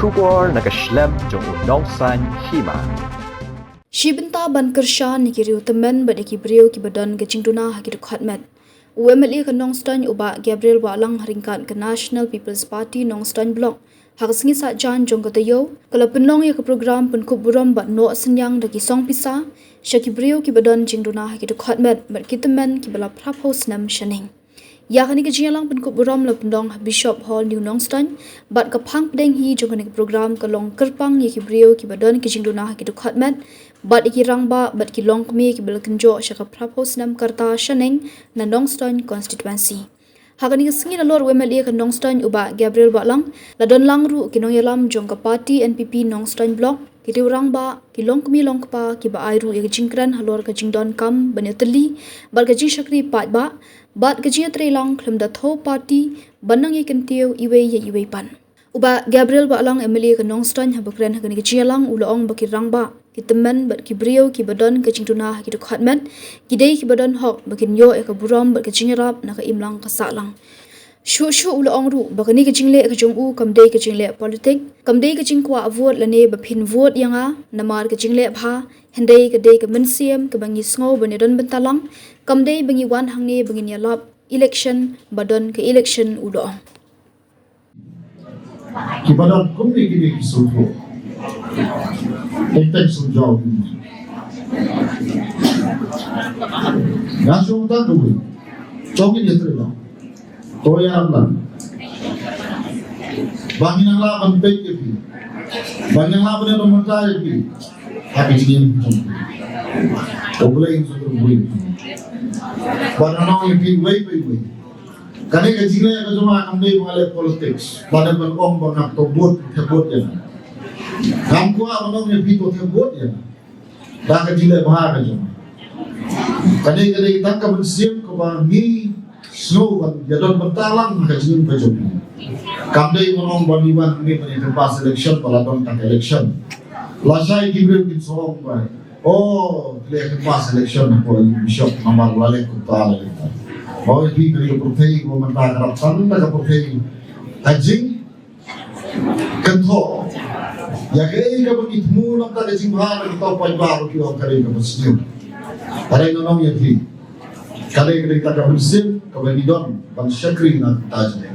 Shubor nakaslem jong unong san Hima. Shibenta ban kershan ni kiriu temen badaki Briew ki badan ke Jingduna haki khatmet. UMLA ke Nongstan uba Gabriel Walang haringkat ke National People's Party Nongstan Block. Hak sengi sak jan jong kata yo, kalau penong ya ke program Pynkup Burom bat no senyang daki song pisa, syaki Briew ki badan Jingduna haki khatmet bat kitemen ki bala prapho Snem shaning. Ya kani ke jingalang Pynkup Burom la pendong Bishop Hall New Nongstan bat ke phang pedeng hi jong kani ke program ke long kerpang ya ki Briew ki badan ki Jingduna haki khatmet bat iki rangba bat ki long kmi ki bala kenjo syaka prapho Snem karta shaning na Nongstan constituency. Hakani ke sengi nalor UMLA ke Nongstan uba Gabriel Walang la don langru ki nong yalam jong ka party NPP Nongstan Block ki diurang ba ki long kmi long kpa ki ba airu ya jingkran halor ka jingdon kam baneteli bat ka jingshakri pat ba bat ka jia trelang klem da tho party banang ye kentio iwe ye iwe pan uba Gabriel Walang MLA ke Nongstan habakren hakani ke jialang ulaong baki rangba ki temen bat ki Briew ki badan ke Jingduna ki khatmet ki dei ki badan hok bakin yo e ka Burom bat ke jingrap na ka imlang ka salang shu ulaong ru bakani ke Jingleh ke jongu kam dei ke Jingleh Politik kam dei ke jingkwa vote lane ba phin vote yanga namar ke Jingleh bha hendei ke dei ke mensiem ke bangi sngo banedon bentalang kam dei bangi wan hangne bangi nyalap election badan ke election ulaong ki badan kumni kini kisuko ektek sunjau ini ngasong ta duwi chongin yetrela toya amlan bangin ang laban peke pi bangin ang laban ng matay pi happy game oblain sa duwi bananaw yung pinway kani ka Jingleh ka juma kamde mangale politics pada berkom bangak tobot thebot yan kamku abanong yung pito thebot yan da ka Jingleh bahar ka juma kani kita ka bersiap ko ba ni snow ban jadon bentalang ka Jingleh ka juma kamde manong baniwan ni pas election pala don tak election lasai Jibril kin sorong ba oh clear pas election ko bishop namar wale ko tala bahwa di negeri protein memenang rapan pada protein ajing kentho ya kaya ka bagi tmu lang ta ajing bahar kita pai baru ki orang kare ka muslim pare no ya thi kale kita ka muslim ka bagi don ban syakri na tajne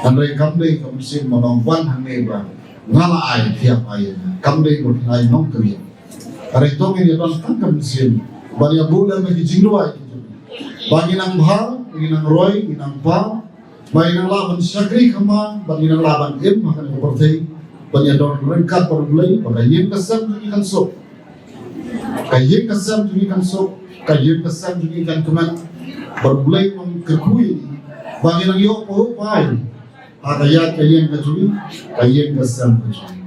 andre kambe ka muslim monong wan hangne ba ngala ai tiap ai kambe ko ai nong kali pare to mi don ka muslim bani abulan bagi jingluai bagi nang bahar bagi nang roy, bagi nang pa, bagi nang laban syakri kama, bagi nang laban im, makan seperti penyadon rengkat berbelai, pagayim kesam juga ikan sok, kayim kesam juga ikan sok, kayim kesam juga ikan keman, berbelai mengkekui, bagi nang yok pai, ada yat kayim kecuri, kayim kesam kecuri.